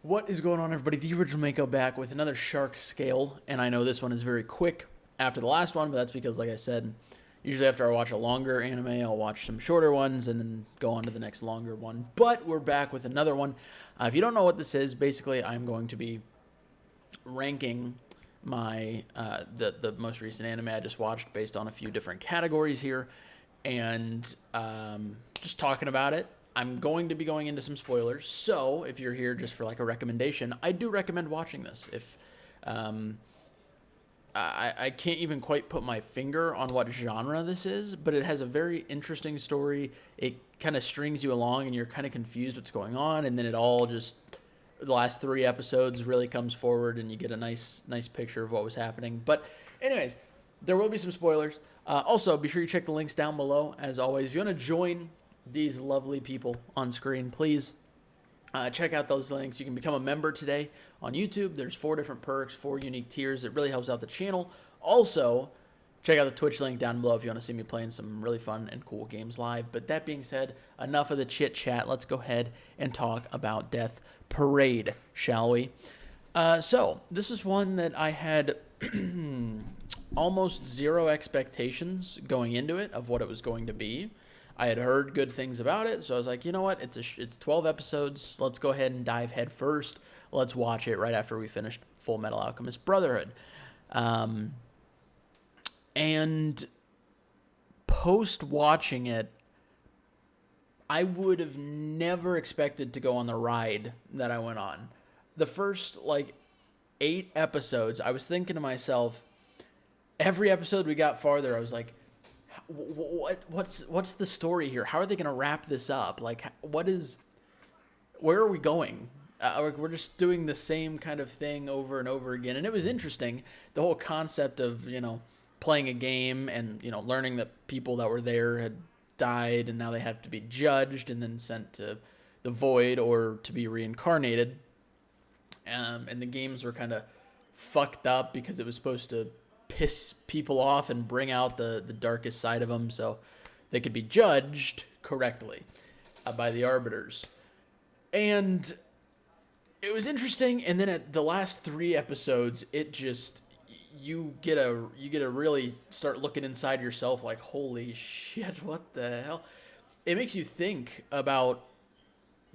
What is going on, everybody? The original Mako back with another Shark Scale, and I know this one is very quick after the last one, but that's because, like I said, usually after I watch a longer anime, I'll watch some shorter ones and then go on to the next longer one. But we're back with another one. If you don't know what this is, basically I'm going to be ranking my the most recent anime I just watched based on a few different categories here, and just talking about it. I'm going to be going into some spoilers, so if you're here just for like a recommendation, I do recommend watching this. If um, I can't even quite put my finger on what genre this is, but it has a very interesting story. It kind of strings you along, and you're kind of confused what's going on, and then it all just the last three episodes really comes forward, and you get a nice picture of what was happening. But anyways, there will be some spoilers. Also, be sure you check the links down below. As always, if you want to join these lovely people on screen, please check out those links. You can become a member today on YouTube. There's 4 different perks, 4 unique tiers. It really helps out the channel. Also, check out the Twitch link down below if you want to see me playing some really fun and cool games live. But that being said, enough of the chit chat. Let's go ahead and talk about Death Parade, shall we? So this is one that I had almost zero expectations going into it of what it was going to be. I had heard good things about it, so I was like, you know what? It's 12 episodes. Let's go ahead and dive head first. Let's watch it right after we finished Full Metal Alchemist Brotherhood. And post watching it, I would have never expected to go on the ride that I went on. The first 8 episodes, I was thinking to myself, every episode we got farther, I was like, what's the story here? How are they going to wrap this up? Where are we going? We're just doing the same kind of thing over and over again. And it was interesting, the whole concept of, playing a game and, learning that people that were there had died and now they have to be judged and then sent to the void or to be reincarnated. And the games were kind of fucked up because it was supposed to piss people off and bring out the darkest side of them so they could be judged correctly by the arbiters. And it was interesting. And then at the last 3 episodes, it just you get a really start looking inside yourself like, holy shit, what the hell? It makes you think about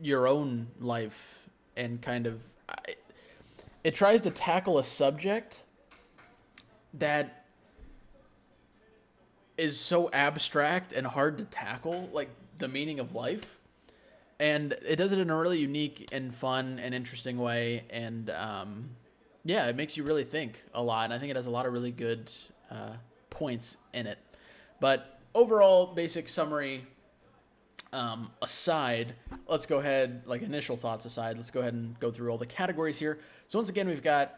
your own life and kind of it tries to tackle a subject that is so abstract and hard to tackle, like the meaning of life. And it does it in a really unique and fun and interesting way. And yeah, it makes you really think a lot. And I think it has a lot of really good points in it. But overall, basic summary aside, let's go ahead, initial thoughts aside, let's go ahead and go through all the categories here. So once again, we've got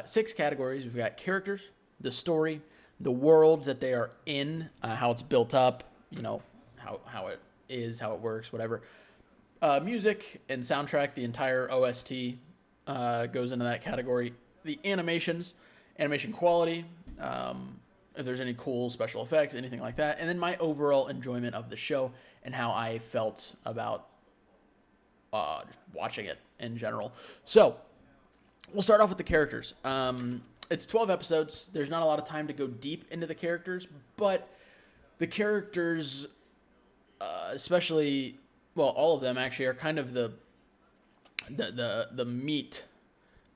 6 categories. We've got characters, the story, the world that they are in, how it's built up, how it is, how it works, whatever. Music and soundtrack, the entire OST goes into that category. The animation quality, if there's any cool special effects, anything like that. And then my overall enjoyment of the show and how I felt about watching it in general. So we'll start off with the characters. It's 12 episodes. There's not a lot of time to go deep into the characters, but the characters, especially, well, all of them actually are kind of the meat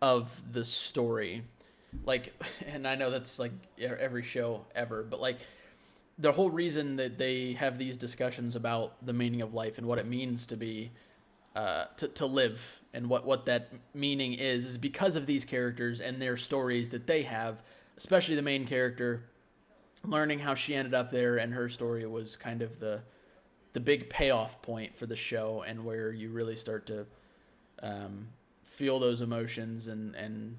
of the story. And I know that's like every show ever, but the whole reason that they have these discussions about the meaning of life and what it means to be to live and what that meaning is because of these characters and their stories that they have, especially the main character, learning how she ended up there, and her story was kind of the big payoff point for the show, and where you really start to feel those emotions and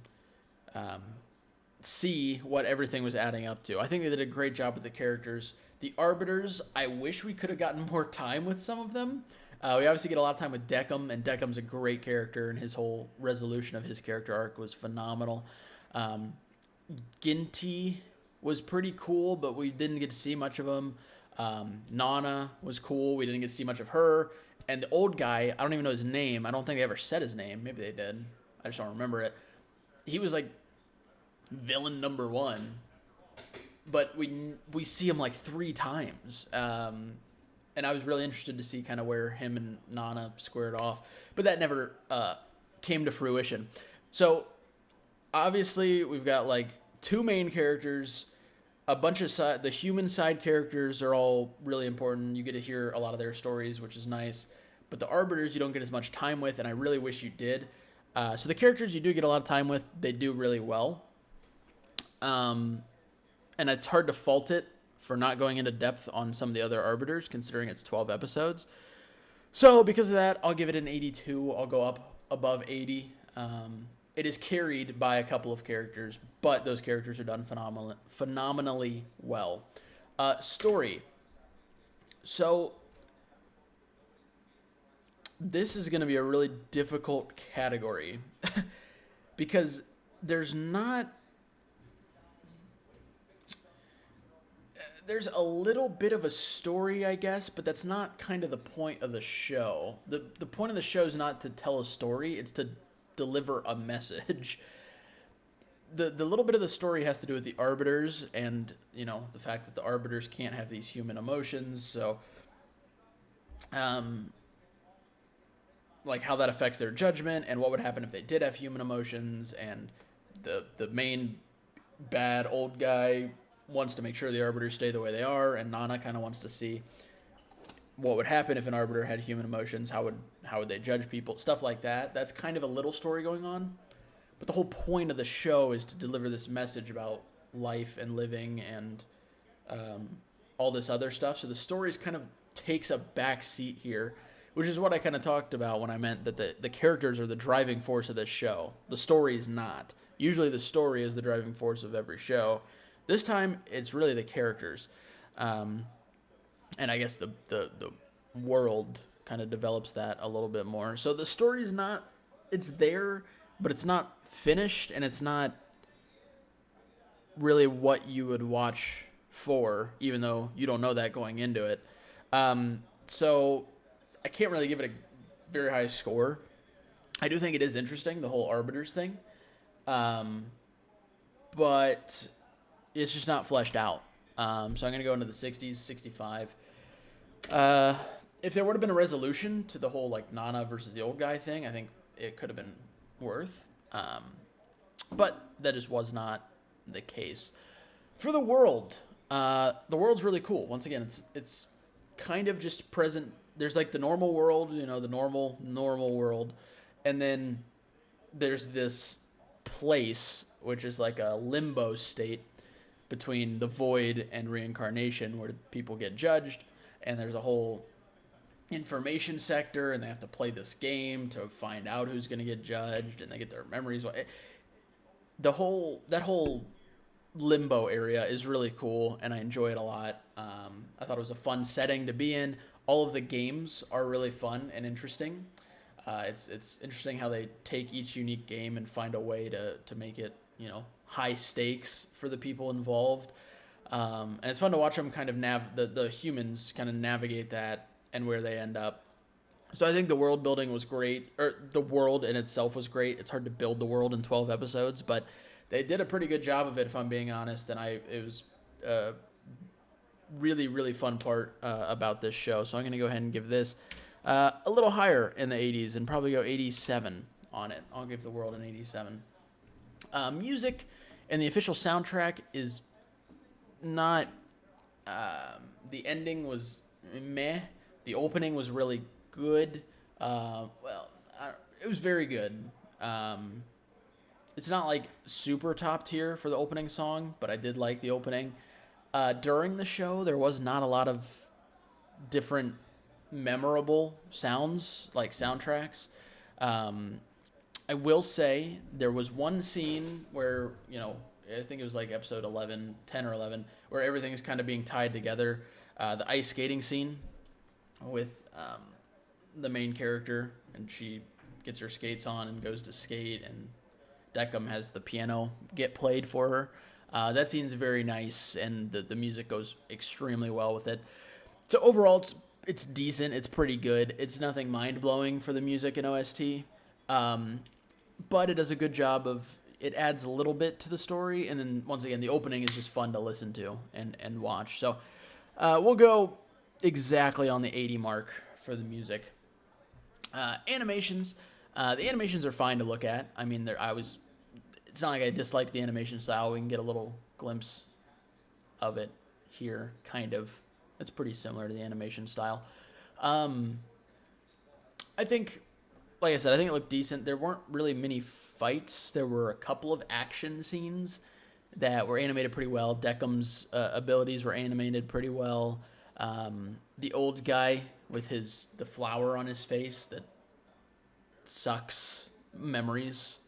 see what everything was adding up to. I think they did a great job with the characters. The arbiters, I wish we could have gotten more time with some of them. We obviously get a lot of time with Decim, and Decim's a great character, and his whole resolution of his character arc was phenomenal. Ginty was pretty cool, but we didn't get to see much of him. Nana was cool. We didn't get to see much of her. And the old guy, I don't even know his name. I don't think they ever said his name. Maybe they did. I just don't remember it. He was like villain number one, but we see him like 3 times. And I was really interested to see kind of where him and Nana squared off, but that never came to fruition. So obviously we've got like 2 main characters, a bunch of the human side characters are all really important. You get to hear a lot of their stories, which is nice. But the arbiters you don't get as much time with, and I really wish you did. So the characters you do get a lot of time with, they do really well. And it's hard to fault it for not going into depth on some of the other arbiters, considering it's 12 episodes. So because of that, I'll give it an 82. I'll go up above 80. It is carried by a couple of characters, but those characters are done phenomenally well. Story. So this is going to be a really difficult category because there's a little bit of a story, I guess, but that's not kind of the point of the show. The point of the show is not to tell a story, it's to deliver a message. The little bit of the story has to do with the arbiters and, the fact that the arbiters can't have these human emotions. So, like how that affects their judgment and what would happen if they did have human emotions. And the main bad old guy wants to make sure the arbiters stay the way they are. And Nana kind of wants to see what would happen if an arbiter had human emotions. How would they judge people? Stuff like that. That's kind of a little story going on. But the whole point of the show is to deliver this message about life and living and all this other stuff. So the story kind of takes a back seat here, which is what I kind of talked about when I meant that the characters are the driving force of this show. The story is not. Usually the story is the driving force of every show. This time, it's really the characters. And I guess the world kind of develops that a little bit more. So the story's not, it's there, but it's not finished, and it's not really what you would watch for, even though you don't know that going into it. So I can't really give it a very high score. I do think it is interesting, the whole arbiters thing. But it's just not fleshed out. So I'm going to go into the 60s, 65. If there would have been a resolution to the whole like Nana versus the old guy thing, I think it could have been worth. But that just was not the case. For the world's really cool. Once again, it's kind of just present. There's like the normal world, the normal world. And then there's this place, which is like a limbo state between the void and reincarnation, where people get judged. And there's a whole information sector, and they have to play this game to find out who's going to get judged, and they get their memories. That whole limbo area is really cool, and I enjoy it a lot. I thought it was a fun setting to be in. All of the games are really fun and interesting. It's interesting how they take each unique game and find a way to make it, high stakes for the people involved. And it's fun to watch them kind of the humans kind of navigate that and where they end up. So I think the world building was great, or the world in itself was great. It's hard to build the world in 12 episodes, but they did a pretty good job of it, if I'm being honest. And it was a really, really fun part about this show. So I'm going to go ahead and give this a little higher in the 80s and probably go 87 on it. I'll give the world an 87. Music and the official soundtrack is not. The ending was meh. The opening was really good. It was very good. It's not like super top tier for the opening song, but I did like the opening. During the show, there was not a lot of different memorable sounds, like soundtracks. I will say there was one scene where, I think it was like episode 10 or 11, where everything's kind of being tied together. The ice skating scene with the main character, and she gets her skates on and goes to skate, and Deckham has the piano get played for her. That scene's very nice, and the music goes extremely well with it. So overall, it's it's decent. It's pretty good. It's nothing mind blowing for the music in OST, um, but it does a good job of. It adds a little bit to the story, and then once again, the opening is just fun to listen to and watch. So we'll go exactly on the 80 mark for the music. Animations. The animations are fine to look at. I mean, it's not like I disliked the animation style. We can get a little glimpse of it here, kind of. It's pretty similar to the animation style. I think, like I said, I think it looked decent. There weren't really many fights. There were a couple of action scenes that were animated pretty well. Deckham's abilities were animated pretty well. The old guy with the flower on his face that sucks memories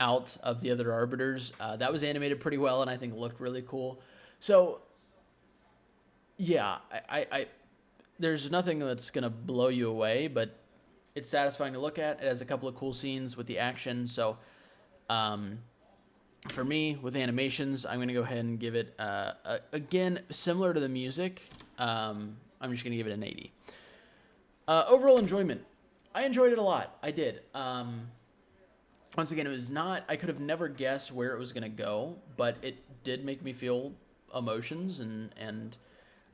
out of the other arbiters, that was animated pretty well and I think looked really cool. So yeah, I there's nothing that's gonna blow you away, but it's satisfying to look at. It has a couple of cool scenes with the action. So for me, with animations, I'm gonna go ahead and give it again, similar to the music. I'm just gonna give it an 80. Overall enjoyment, I enjoyed it a lot. I did. Once again, it was not. I could have never guessed where it was gonna go, but it did make me feel emotions and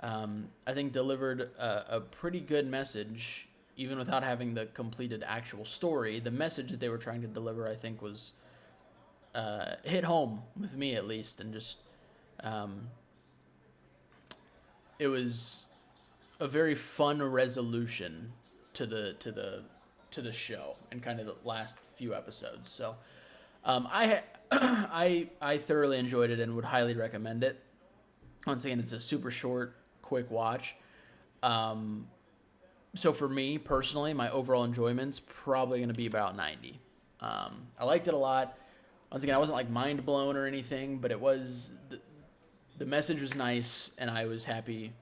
I think delivered a pretty good message, even without having the completed actual story. The message that they were trying to deliver, I think, was hit home with me at least, and just it was a very fun resolution to the show and kind of the last few episodes. So I thoroughly enjoyed it and would highly recommend it. Once again, it's a super short, quick watch. So for me personally, my overall enjoyment's probably going to be about 90. I liked it a lot. Once again, I wasn't like mind blown or anything, but it was the message was nice, and I was happy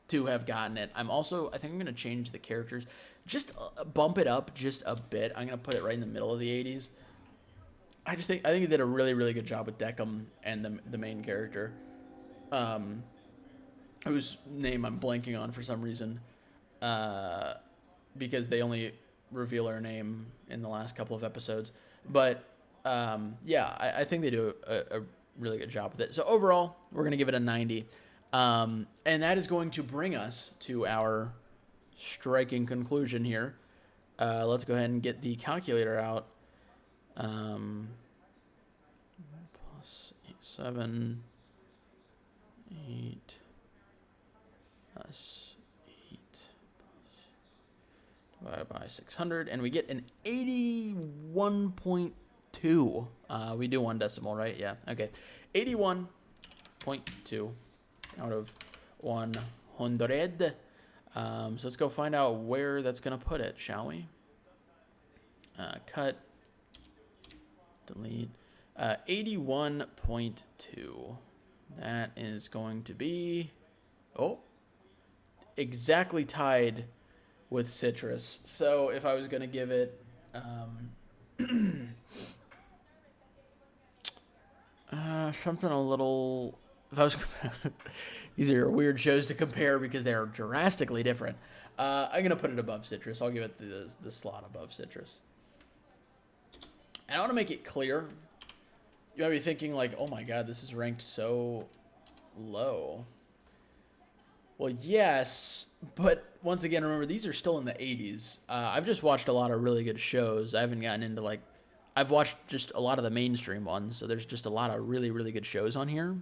to have gotten it. I think I'm going to change the characters, just bump it up just a bit. I'm going to put it right in the middle of the 80s. I think they did a really, really good job with Deckham and the main character, whose name I'm blanking on for some reason, because they only reveal her name in the last couple of episodes. But yeah, I think they do a really good job with it. So overall, we're going to give it a 90. And that is going to bring us to our striking conclusion here. Let's go ahead and get the calculator out. Plus 7, 8, plus 8, divided by 600, and we get an 81.2. We do one decimal, right? Yeah, okay. 81.2 out of 100. So let's go find out where that's going to put it, shall we? Cut. Delete. 81.2. That is going to be... Oh. Exactly tied with Citrus. So if I was going to give it... something a little... If I was... These are weird shows to compare because they are drastically different. I'm going to put it above Citrus. I'll give it the slot above Citrus. And I want to make it clear. You might be thinking like, oh my god, this is ranked so low. Well, yes, but once again, remember, these are still in the 80s. I've just watched a lot of really good shows. I haven't gotten into like... I've watched just a lot of the mainstream ones, so there's just a lot of really, really good shows on here.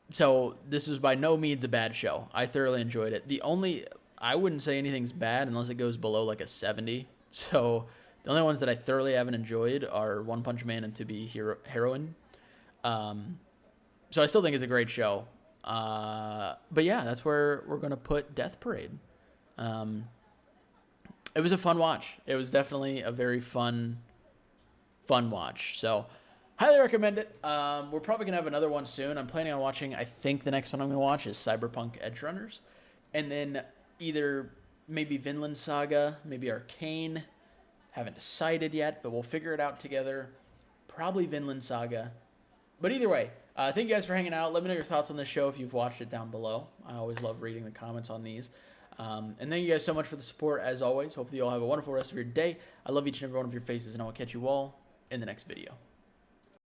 So this is by no means a bad show. I thoroughly enjoyed it. I wouldn't say anything's bad unless it goes below like a 70. So the only ones that I thoroughly haven't enjoyed are One Punch Man and To Be Heroine. So I still think it's a great show. But yeah, that's where we're going to put Death Parade. It was a fun watch. It was definitely a very fun watch. So highly recommend it. We're probably going to have another one soon. I'm planning on watching, I think the next one I'm going to watch is Cyberpunk Edgerunners. And then either maybe Vinland Saga, maybe Arcane. Haven't decided yet, but we'll figure it out together. Probably Vinland Saga. But either way, Thank you guys for hanging out. Let me know your thoughts on this show if you've watched it down below. I always love reading the comments on these. And thank you guys so much for the support, as always. Hopefully you all have a wonderful rest of your day. I love each and every one of your faces, and I will catch you all in the next video.